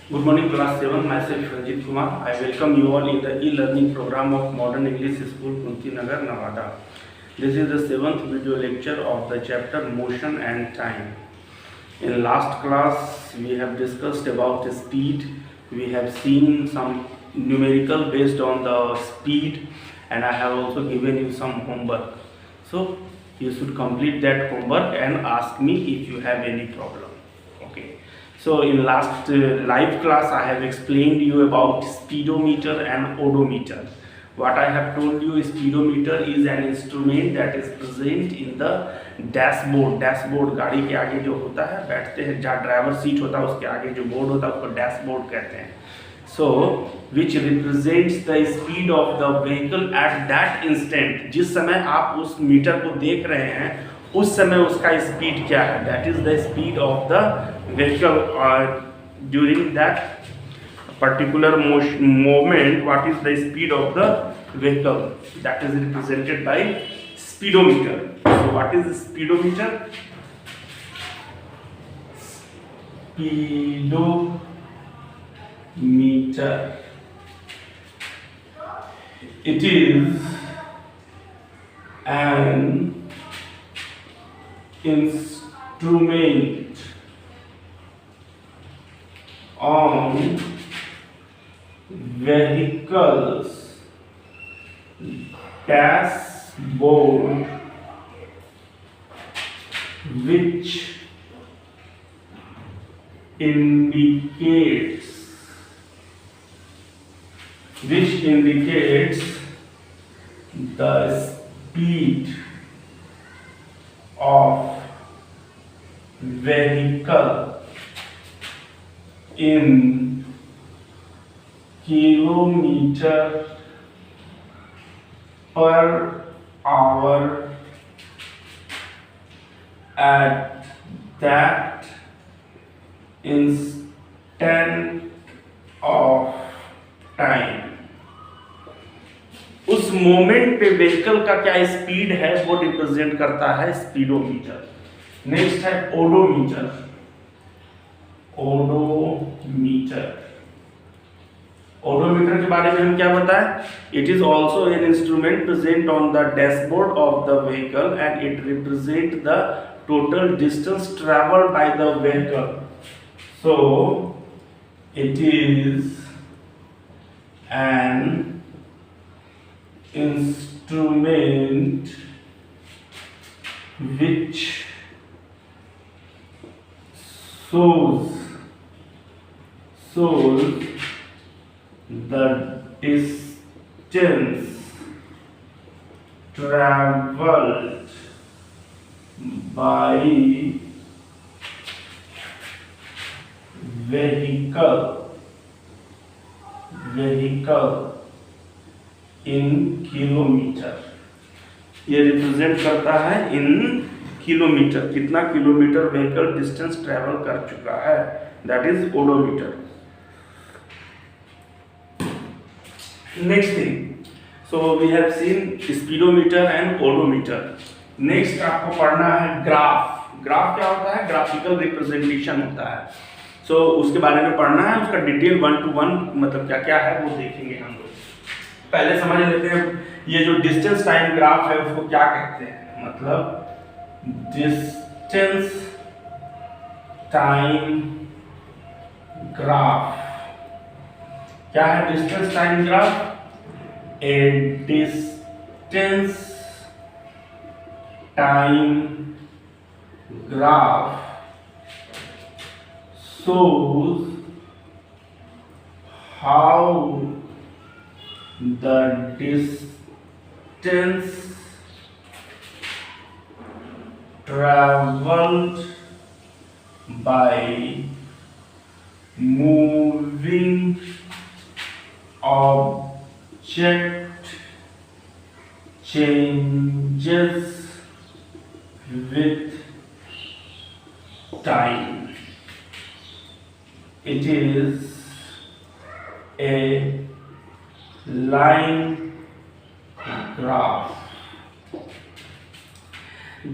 Good morning, class 7. Myself Ranjit Kumar. I welcome you all in the e-learning program of Modern English School, Kunti Nagar, Nevada. This is the 7th video lecture of the chapter Motion and Time. In last class, we have discussed about speed. We have seen some numerical based on the speed, and I have also given you some homework. So you should complete that homework and ask me if you have any problem. Okay. So in last live class, I have explained you about speedometer and odometer. What I have told you, speedometer is an instrument that is present in the dashboard. Dashboard गाड़ी के आगे जो होता है, बैठते हैं जहाँ driver seat होता है उसके आगे जो बोर्ड होता है उसको डैशबोर्ड कहते हैं. So which represents the speed of the vehicle at that instant. जिस समय आप उस मीटर को देख रहे हैं उस समय उसका स्पीड क्या है, that is the speed of the vehicle during that particular moment. What is the speed of the vehicle? That is represented by speedometer. So what is the speedometer? Speedometer, it is an instrument on vehicles dashboard which indicates the speed of vehicle in kilometer per hour at that instant of time. उस moment पे vehicle का क्या speed है वो represent करता है speedometer. Next है odometer. Odometer के बारे में हम क्या बताएं? It is also an instrument present on the dashboard of the vehicle and it represent the total distance travelled by the vehicle. So it is an instrument which shows the distance traveled by vehicle in kilometre. ये represent करता है इन kilometre, कितना kilometre vehicle distance travel कर चुका है, that is odometer. Next thing, so we have seen speedometer and odometer. Next आपको पढ़ना है ग्राफ. ग्राफ क्या होता है? ग्राफिकल रिप्रेजेंटेशन होता है. सो उसके बारे में पढ़ना है, उसका डिटेल 1 to 1 मतलब क्या क्या है वो देखेंगे हम लोग. पहले समझ लेते हैं ये जो डिस्टेंस टाइम ग्राफ है उसको क्या कहते हैं. मतलब डिस्टेंस टाइम ग्राफ क्या है? Distance time graph A distance time graph shows how the distance traveled by moving object changes with time. It is a line graph.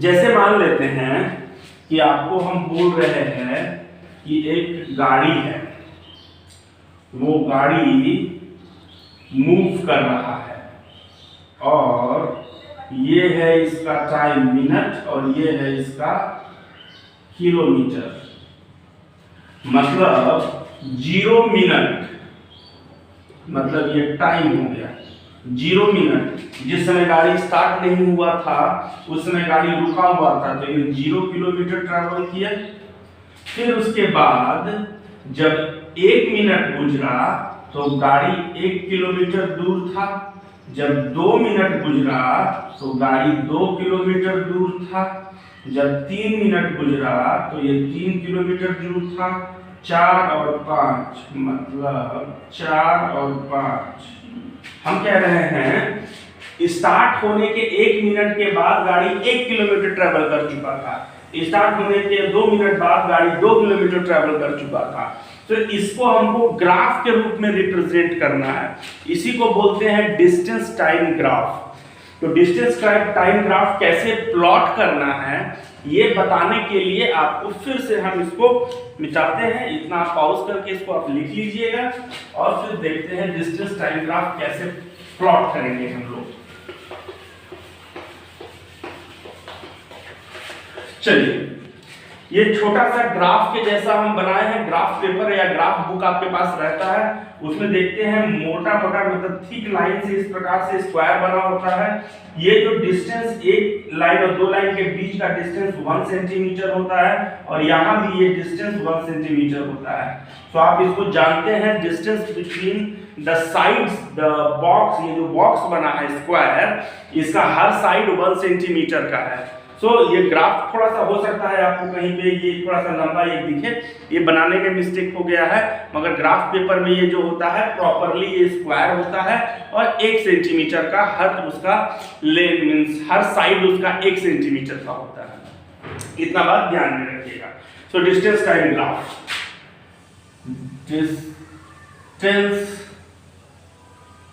जैसे मान लेते हैं कि आपको हम बोल रहे हैं कि एक गाड़ी है, वो गाड़ी मूव कर रहा है, और ये है इसका टाइम मिनट और ये है इसका किलोमीटर। मतलब 0 मिनट, मतलब ये टाइम हो गया 0 मिनट। जिस समय गाड़ी स्टार्ट नहीं हुआ था उस समय गाड़ी रुका हुआ था, तो ये 0 किलोमीटर ट्रैवल किया। फिर उसके बाद जब 1 मिनट गुजरा तो गाड़ी 1 किलोमीटर दूर था। जब 2 मिनट गुजरा तो गाड़ी 2 किलोमीटर दूर था। जब 3 मिनट गुजरा तो ये 3 किलोमीटर दूर था। 4 और 5 मतलब 4 और 5। हम कह रहे हैं स्टार्ट होने के 1 मिनट के बाद गाड़ी 1 किलोमीटर ट्रेवल कर चुका था। स्टार्ट होने के 2 मिनट बाद गाड़ी 2 किलोमीटर ट्रेवल कर चुका था। तो इसको हमको ग्राफ के रूप में रिप्रेजेंट करना है। इसी को बोलते हैं डिस्टेंस टाइम ग्राफ। तो डिस्टेंस टाइम ग्राफ कैसे प्लॉट करना है ये बताने के लिए आपको फिर से हम इसको मिटाते हैं। इतना आप पॉज करके इसको आप लिख लीजिएगा और फिर देखते हैं डिस्टेंस टाइम ग्राफ कैसे प्लॉट करेंगे हम लोग। चलिए, ये छोटा सा ग्राफ के जैसा हम बनाए हैं। ग्राफ पेपर या ग्राफ बुक आपके पास रहता है, उसमें देखते हैं मोटा मोटा मतलब थिक लाइन से इस प्रकार से स्क्वायर बना होता है। ये जो डिस्टेंस एक लाइन और 2 लाइन के बीच का डिस्टेंस 1 सेंटीमीटर होता है, और यहाँ भी ये डिस्टेंस 1 सेंटीमीटर होता है। तो आप इसको जानते हैं distance between the sides the box. ये जो बॉक्स बना है स्क्वायर, इसका हर साइड 1 सेंटीमीटर का है। ये ग्राफ थोड़ा सा हो सकता है आपको कहीं पे ये थोड़ा सा लंबा ये दिखे, ये बनाने में मिस्टेक हो गया है, मगर ग्राफ पेपर में ये जो होता है प्रॉपरली ये स्क्वायर होता है और 1 सेंटीमीटर का हर उसका लेंथ मींस हर साइड उसका 1 सेंटीमीटर का होता है। इतना बात ध्यान में रखिएगा। So distance time graph, distance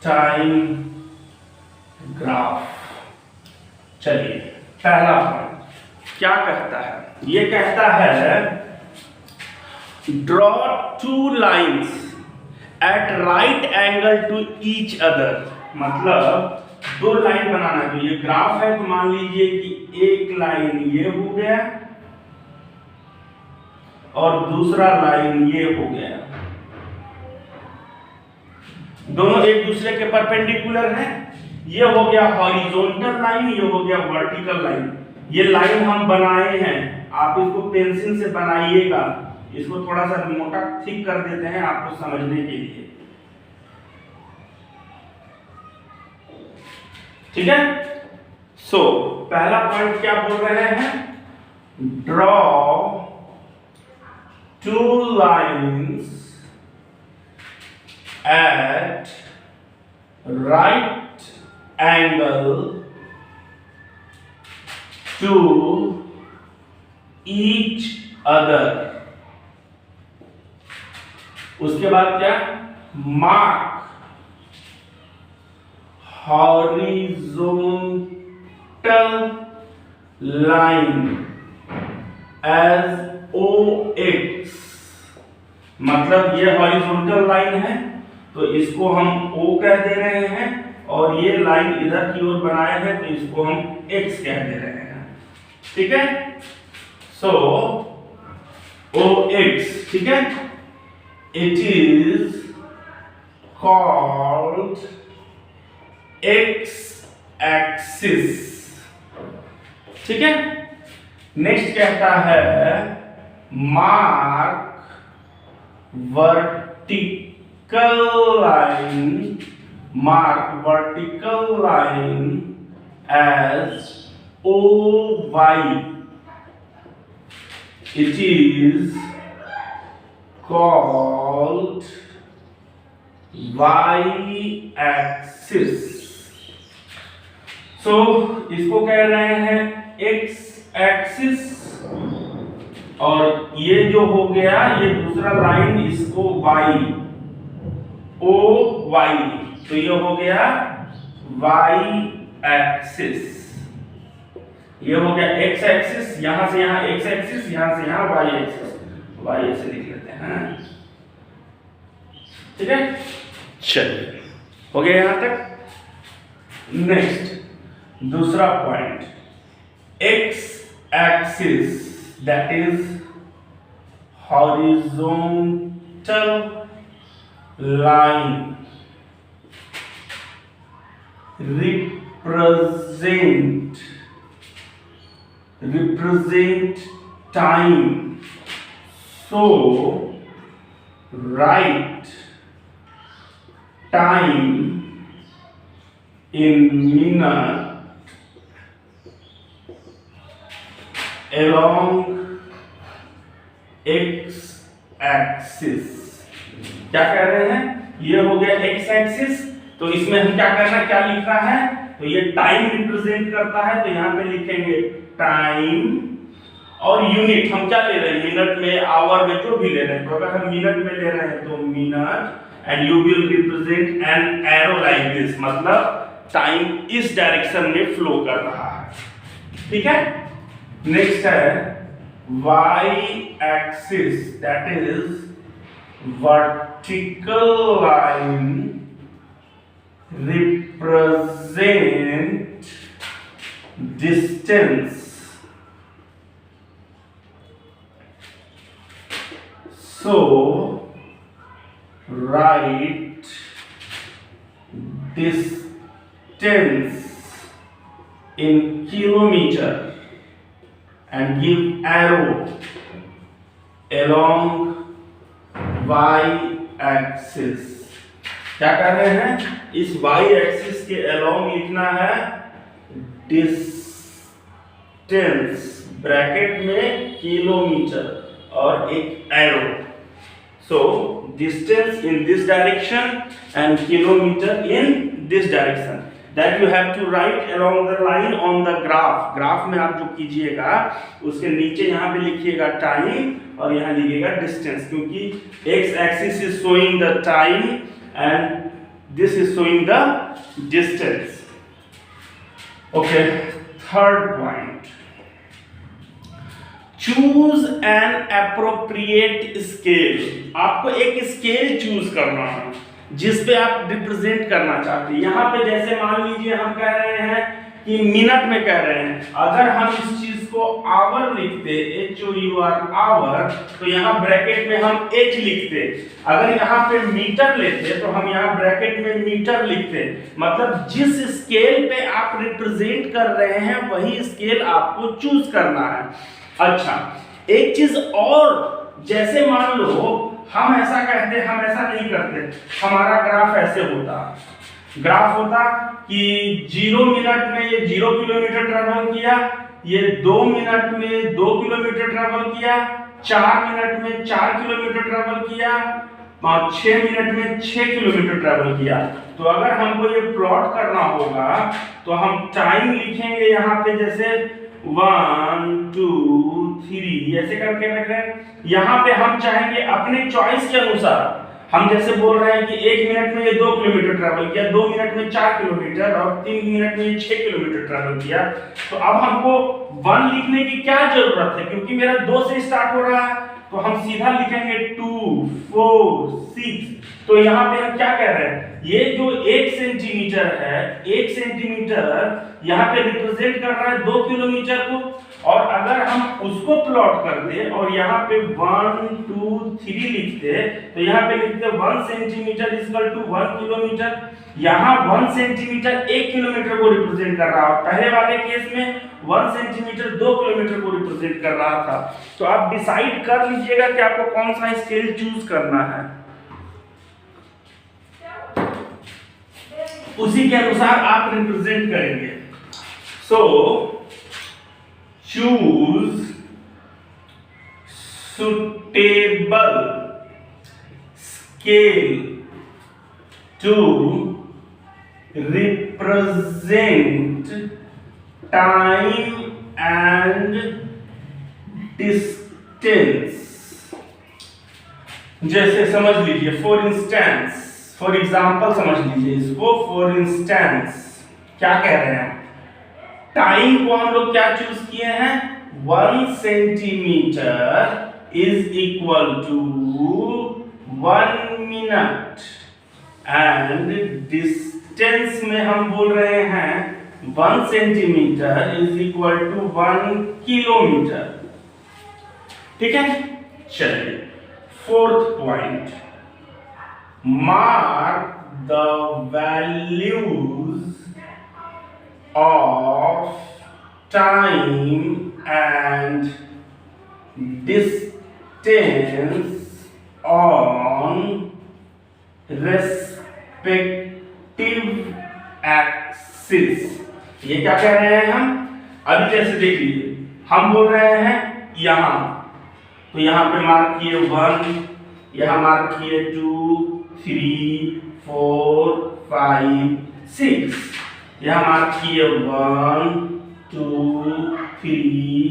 time graph. चलिए, पहला पॉइंट क्या कहता है? ये कहता है draw 2 lines at right angle to each other. मतलब 2 लाइन बनाना है। तो ये ग्राफ है, तो मान लीजिए कि एक लाइन ये हो गया और दूसरा लाइन ये हो गया। दोनों एक दूसरे के परपेंडिकुलर हैं। ये हो गया हॉरिजॉन्टल लाइन, ये हो गया वर्टिकल लाइन। ये लाइन हम बनाए हैं, आप इसको पेंसिल से बनाइएगा। इसको थोड़ा सा मोटा थिक कर देते हैं आपको समझने के लिए, ठीक है। पहला पॉइंट क्या बोल रहे हैं? Draw 2 lines at right angle to each other। उसके बाद क्या? Mark horizontal line as OX। मतलब ये हॉरिजॉन्टल लाइन है तो इसको हम O कह दे रहे हैं, और ये लाइन इधर की ओर बनाया है तो इसको हम x कह दे रहे हैं, ठीक है। OX, ठीक है। It is called x axis, ठीक है। नेक्स्ट कहता है mark vertical line, mark vertical line as OY। It is called Y axis। इसको कह रहे हैं X axis, और ये जो हो गया ये दूसरा लाइन इसको Y OY, तो ये हो गया y एक्सिस। ये हो गया x एक्सिस, यहां से यहां x एक्सिस, यहां से यहां y एक्सिस। y ऐसे लिख लेते हैं। ठीक है, चलिए हो गया यहां तक। नेक्स्ट दूसरा point, x axis that is horizontal line represent time. So write time in minute along x axis. क्या कह रहे हैं, ये हो गया x एक्सिस, तो इसमें हम क्या करना, क्या लिख रहा है, तो ये टाइम रिप्रेजेंट करता है, तो यहां पे लिखेंगे टाइम और यूनिट हम क्या ले रहे हैं, मिनट में, आवर में, जो भी ले रहे हैं। तो अगर हम मिनट में ले रहे हैं तो minute, and you will represent an arrow like this, मतलब टाइम इस डायरेक्शन में फ्लो कर रहा है। ठीक है, नेक्स्ट है y axis that is vertical line represent distance. So write distance in kilometer and give arrow along y axis. क्या कर रहे हैं, इस y एक्सिस के अलोंग लिखना है डिस्टेंस, ब्रैकेट में किलोमीटर और एक arrow. So distance in this direction and kilometre in this direction, that you have to write along the line on the graph. Graph में आप जो कीजिएगा उसके नीचे यहाँ पे लिखिएगा टाइम और यहाँ लिखिएगा डिस्टेंस, क्योंकि x axis is showing the time and this is showing the distance. Okay, third point, choose an appropriate scale. आपको एक स्केल चूज करना है जिस पे आप रिप्रेजेंट करना चाहते हैं। यहाँ पे जैसे मान लीजिए हम कह रहे हैं कि मिनट में कह रहे हैं, अगर हम इस चीज को आवर लिखते, HOUR आवर, तो यहाँ ब्रैकेट में हम H लिखते। अगर यहाँ पे मीटर लेते तो हम यहाँ ब्रैकेट में मीटर लिखते। मतलब जिस स्केल पे आप रिप्रेजेंट कर रहे हैं वही स्केल आपको चूज करना है। अच्छा, एक चीज और, जैसे मान लो हम ऐसा कहते, हम ऐसा नहीं करते, हमारा ग्राफ ऐसे होता, ग्राफ होता कि 0 मिनट में ये 0 किलोमीटर ट्रेवल किया, ये 2 मिनट में 2 किलोमीटर ट्रेवल किया, 4 मिनट में 4 किलोमीटर ट्रेवल किया, 6 मिनट में 6 किलोमीटर ट्रेवल किया। तो अगर हमको ये प्लॉट करना होगा तो हम टाइम लिखेंगे यहाँ पे जैसे 1 2 3 ऐसे करके रख रहे हैं। यहाँ पे हम चाहेंगे अपने चॉइस के अनुसार, हम जैसे बोल रहे हैं कि 1 मिनट में ये 2 किलोमीटर ट्रैवल किया, 2 मिनट में 4 किलोमीटर और 3 मिनट में 6 किलोमीटर ट्रैवल किया। तो अब हमको 1 लिखने की क्या जरूरत है, क्योंकि मेरा 2 से स्टार्ट हो रहा है, तो हम सीधा लिखेंगे 2 4 6। तो यहाँ पे हम क्या कह रहे हैं, ये जो 1 सेंटीमीटर है, 1 सेंटीमीटर यहाँ पे रिप्रेजेंट कर रहा है 2 किलोमीटर को, और अगर हम उसको प्लॉट कर दे और यहाँ पे 1 2 3 लिखते, तो यहाँ पे लिखते 1 सेंटीमीटर इक्वल टू 1 किलोमीटर। यहाँ 1 सेंटीमीटर 1 किलोमीटर को रिप्रेजेंट कर रहा है, पहले वाले केस में 1 सेंटीमीटर 2 किलोमीटर को रिप्रेजेंट कर रहा था। तो आप डिसाइड कर लीजिएगा कि आपको कौन सा स्केल चूज करना है, उसी के अनुसार आप रिप्रेजेंट करेंगे। सो choose suitable scale to represent time and distance. जैसे समझ लीजिए, फॉर इंस्टेंस, फॉर एग्जाम्पल समझ लीजिए इसको। फॉर इंस्टेंस क्या कह रहे हैं, टाइम को हम लोग क्या चूज किए हैं, 1 centimetre is equal to 1 minute and distance में हम बोल रहे हैं 1 centimetre is equal to 1 kilometre. ठीक है, चलिए 4th point, mark the values of time and distance on respective axis. ये क्या कह रहे हैं हम? अभी जैसे देख लीजिए, हम बोल रहे हैं यहां, तो यहां पे मार्क किए 1, यहां मार्क किए 2, 3, 4, 5, 6, यहां मार्क किए 1, 2, 3,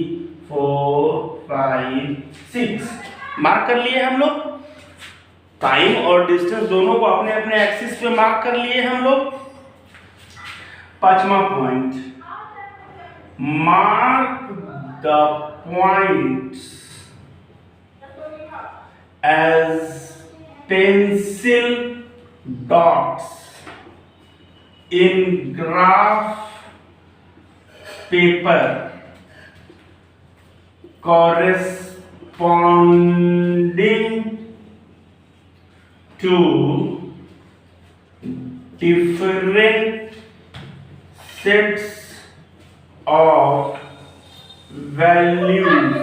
4, 5, 6 मार्क कर लिए हम लोग। टाइम और डिस्टेंस दोनों को अपने अपने एक्सिस पे मार्क कर लिए हम लोग। 5वां point, mark the points as pencil dots in graph paper corresponding to different sets of values।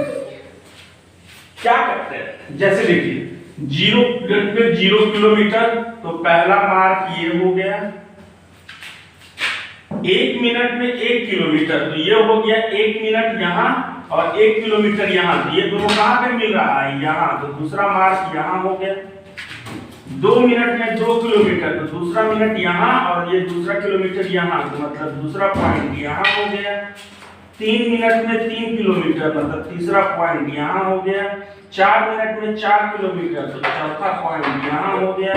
क्या करते हैं? जैसे देखिए 0 किलोमीटर, तो पहला मार्क ये हो गया। 1 मिनट में 1 किलोमीटर, तो ये हो गया 1 मिनट यहां और 1 किलोमीटर यहां। तो ये दोनों कहां पे मिल रहा है? यहां, तो दूसरा मार्क यहां हो गया। 2 मिनट में 2 किलोमीटर, तो दूसरा मिनट यहां और ये दूसरा किलोमीटर यहां, तो मतलब दूसरा पॉइंट यहां हो गया। 3 मिनट में 3 किलोमीटर, मतलब तीसरा पॉइंट यहां हो गया। 4 मिनट में 4 किलोमीटर, तो चौथा पॉइंट यहां हो गया।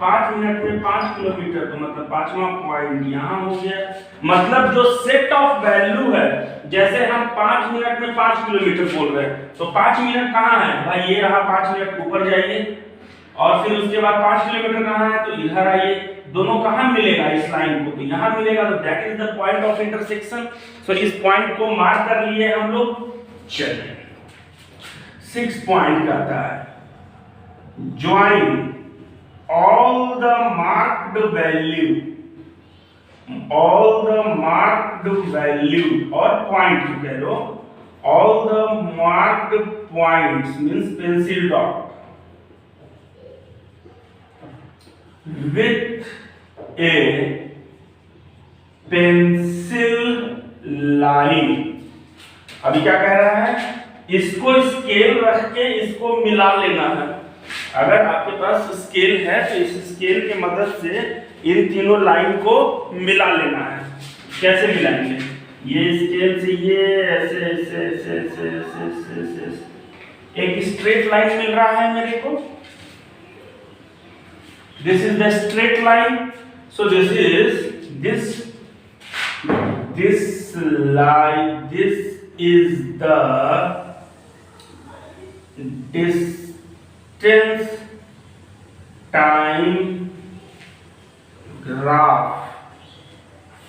5 मिनट में 5 किलोमीटर, तो मतलब 5वां पॉइंट यहां हो गया। मतलब जो सेट ऑफ वैल्यू है, जैसे हम 5 मिनट में 5 किलोमीटर बोल रहे हैं, तो 5 मिनट कहां है भाई? ये रहा 5 मिनट, ऊपर जाइए और फिर उसके बाद 5 किलोमीटर कहां है? तो इधर आइए। दोनों कहां मिलेगा इस लाइन को? तो यहां मिलेगा, तो that is the point of intersection. So इस पॉइंट को मार्क कर लिए हम लोग। चलिए 6 पॉइंट कहता है, join all the marked value or point you कह लो, all the marked points means pencil dot with a pencil line। अभी क्या कह रहा है? इसको स्केल रख के इसको मिला लेना है। अगर आपके पास स्केल है तो इस स्केल की मदद से इन तीनों लाइन को मिला लेना है। कैसे मिलाएंगे? ये स्केल से ये ऐसे ऐसे ऐसे ऐसे ऐसे ऐसे एक स्ट्रेट लाइन मिल रहा है मेरे को। This is the straight line. So this is this line, this is the distance time graph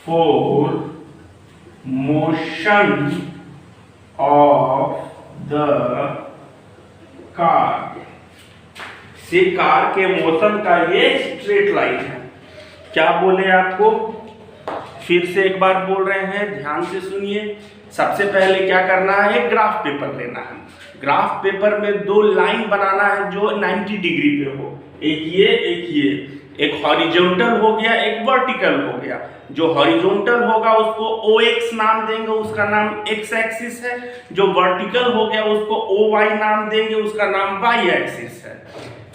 for motion of the car। से कार के मोशन का ये स्ट्रेट लाइन है। क्या बोले आपको? फिर से एक बार बोल रहे हैं, ध्यान से सुनिए। सबसे पहले क्या करना है? ग्राफ पेपर लेना है। ग्राफ पेपर में 2 लाइन बनाना है जो 90 डिग्री पे हो। एक ये, एक ये। एक हॉरिजॉन्टल हो गया, एक वर्टिकल हो गया। जो हॉरिजॉन्टल होगा उसको OX नाम देंगे, उसका नाम X एक्सिस है। जो वर्टिकल हो गया उसको OY नाम देंगे, उसका नाम Y एक्सिस है।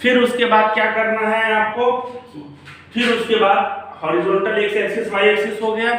फिर उसके बाद क्या करना है आपको? फिर उसके बाद horizontal x axis y axis हो गया।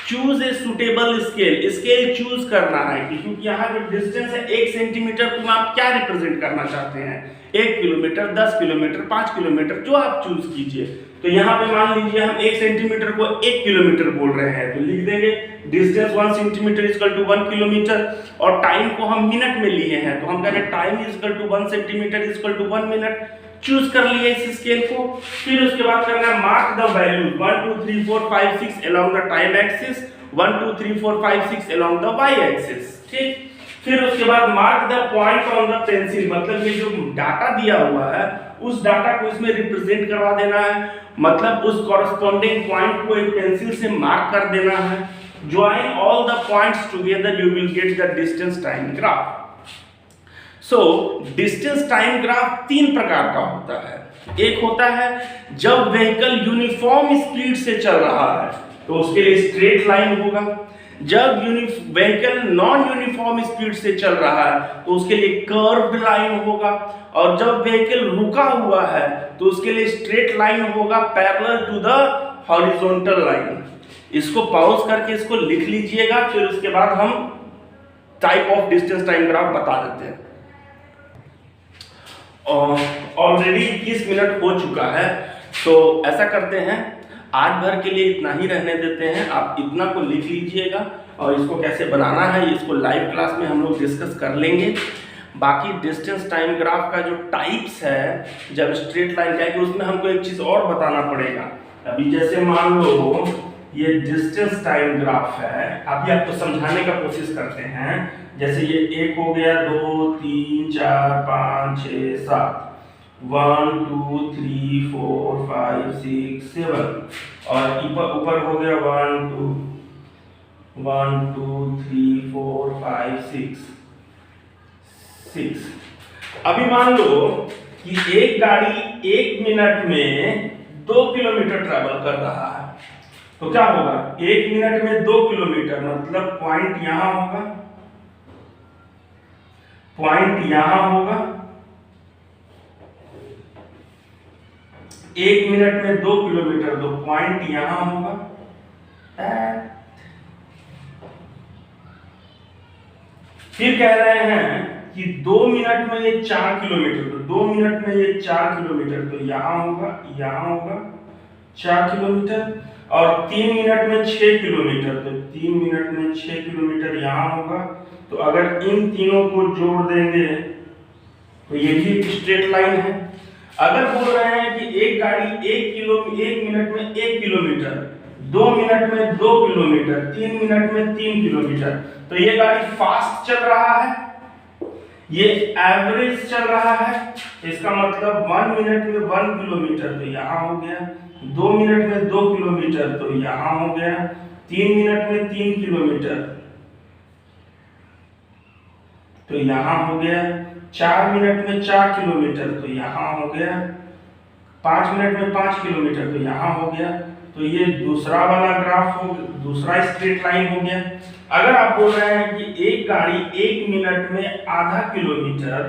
Choose a suitable scale, scale choose करना है क्योंकि यहाँ जो डिस्टेंस है 1 सेंटीमीटर को आप क्या रिप्रेजेंट करना चाहते हैं? 1 किलोमीटर, 10 किलोमीटर, 5 किलोमीटर, जो आप चूज कीजिए। तो यहाँ पे मान लीजिए हम 1 सेंटीमीटर को 1 किलोमीटर बोल रहे हैं, तो लिख देंगे distance 1 centimetre equal to 1 kilometre. और टाइम को हम मिनट में लिए हैं, तो हम कह रहे हैं time equal to 1 centimetre equal to 1 minute. Choose कर लिया इस स्केल को। फिर उसके बाद करना है mark the value 1 2 3 4 5 6 along the time axis, 1 2 3 4 5 6 along the y axis. ठीक, फिर उसके बाद mark the point on the pencil, मतलब ये जो डाटा दिया हुआ है उस डाटा को इसमें रिप्रेजेंट करवा देना है, मतलब उस कॉरेस्पॉन्डिंग पॉइंट को एक पेंसिल से मार्क कर देना है। Join all the points together you will get the distance time graph. So distance time graph तीन प्रकार का होता है। एक होता है जब व्हीकल यूनिफॉर्म स्पीड से चल रहा है तो उसके लिए स्ट्रेट लाइन होगा। जब व्हीकल नॉन यूनिफॉर्म स्पीड से चल रहा है तो उसके लिए कर्व्ड लाइन होगा। और जब व्हीकल रुका हुआ है तो उसके लिए स्ट्रेट लाइन होगा parallel to the horizontal line. इसको पॉज करके इसको लिख लीजिएगा, फिर उसके बाद हम type of distance time graph बता देते हैं। ऑलरेडी 20 मिनट हो चुका है, तो ऐसा करते हैं आज भर के लिए इतना ही रहने देते हैं। आप इतना को लिख लीजिएगा और इसको कैसे बनाना है इसको लाइव क्लास में हम लोग डिस्कस कर लेंगे। बाकी डिस्टेंस टाइम ग्राफ का जो टाइप्स है, जब स्ट्रेट लाइन जाएगी उसमें हमको एक चीज़ और बताना पड़ेगा। अभी जैसे मान लो ये डिस्टेंस टाइम ग्राफ है, अभी आपको समझाने का कोशिश करते हैं। जैसे ये एक हो गया, 2 3 4 5 6 7, 1 2 3 4 5 6 7 और ऊपर हो गया 1 2 3 4 5 6। अभी मान लो कि एक गाड़ी 1 मिनट में 2 किलोमीटर ट्रैवल कर रहा है, तो क्या होगा 1 मिनट में 2 किलोमीटर, मतलब पॉइंट यहां होगा, पॉइंट यहां होगा। 1 मिनट में 2 किलोमीटर, तो पॉइंट यहां होगा। फिर कह रहे हैं कि 2 मिनट में ये 4 किलोमीटर, तो 2 मिनट में ये 4 किलोमीटर, तो यहां होगा 4 किलोमीटर। और 3 मिनट में 6 किलोमीटर, तो 3 मिनट में 6 किलोमीटर यहां होगा। तो अगर इन तीनों को जोड़ देंगे तो ये भी एक स्ट्रेट लाइन है। अगर बोल रहे हैं कि एक गाड़ी 1 मिनट में 1 किलोमीटर, 2 मिनट में 2 किलोमीटर, 3 मिनट में 3 किलोमीटर, तो ये गाड़ी फास्ट चल रहा है, ये एवरेज चल रहा है। इसका मतलब 1 मिनट में 1 किलोमीटर, तो यहां हो गया। 2 मिनट में 2 किलोमीटर, तो यहां हो गया। 3 मिनट में 3 किलोमीटर, तो यहां हो गया। 4 मिनट में 4 किलोमीटर, तो यहां हो गया। 5 मिनट में 5 किलोमीटर, तो यहां हो गया। तो ये दूसरा वाला ग्राफ हो, दूसरा स्ट्रेट लाइन हो गया। अगर आप बोल रहे हैं कि एक गाड़ी 1 मिनट में आधा किलोमीटर,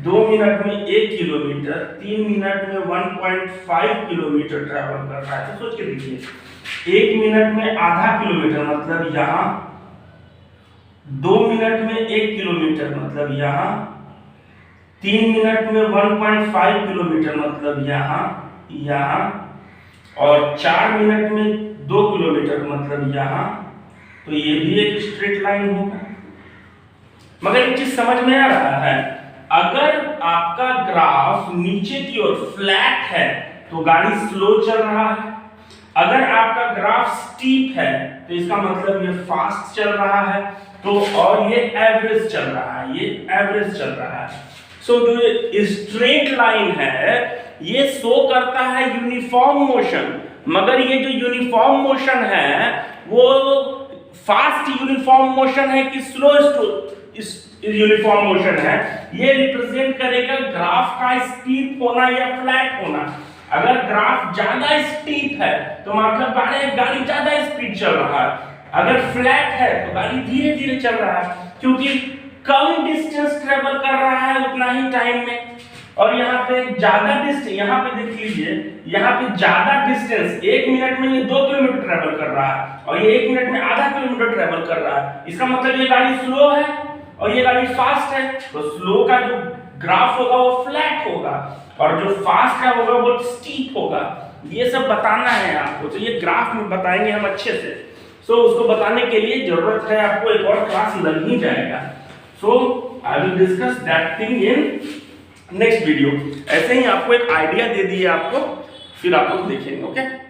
2 मिनट में 1 किलोमीटर, 3 मिनट में 1.5 किलोमीटर ट्रैवल कर रहा है, तो सोच के देखिए 1 मिनट में आधा किलोमीटर मतलब यहाँ, 2 मिनट में 1 किलोमीटर मतलब यहाँ, 3 मिनट में 1.5 किलोमीटर मतलब यहाँ, और 4 मिनट में 2 किलोमीटर मतलब यहाँ। तो ये भी एक स्ट्रेट लाइन होगा। मगर एक चीज समझ में आ रहा है, अगर आपका ग्राफ नीचे की ओर फ्लैट है तो गाड़ी स्लो चल रहा है। अगर आपका ग्राफ स्टीप है तो इसका मतलब ये फास्ट चल रहा है, तो और ये एवरेज चल रहा है, ये एवरेज चल रहा है। सो जो स्ट्रेट लाइन है ये शो करता है यूनिफॉर्म मोशन, मगर ये जो यूनिफॉर्म मोशन है वो फास्ट यूनिफॉर्म मोशन है कि स्लो यूनिफॉर्म मोशन है, ये रिप्रेजेंट करेगा ग्राफ का स्टीप होना या फ्लैट होना। अगर ग्राफ ज्यादा स्टीप है तो मतलब गाड़ी ज्यादा स्पीड चल रहा है, अगर फ्लैट है तो गाड़ी धीरे धीरे चल रहा है, क्योंकि कम डिस्टेंस ट्रेवल कर रहा है उतना ही टाइम में। और यहाँ पे ज्यादा डिस्टेंस, यहाँ पे देख लीजिए, यहाँ पे ज्यादा डिस्टेंस 1 मिनट में ये 2 किलोमीटर ट्रेवल कर रहा है और ये 1 मिनट में आधा किलोमीटर ट्रेवल कर रहा है। इसका मतलब ये गाड़ी स्लो है और ये गाड़ी फास्ट है, तो स्लो का जो ग्राफ होगा वो फ्लैट होगा और जो फास्ट का होगा वो स्टीप होगा। ये सब बताना है आपको, तो ये ग्राफ में बताएंगे हम अच्छे से। सो उसको बताने के लिए जरूरत है आपको एक और क्लास लग ही जाएगा। So I will discuss that thing in next video. ऐसे ही आपको एक आइडिया दे दिए आपको, फिर आप लोग देखेंगे। ओके।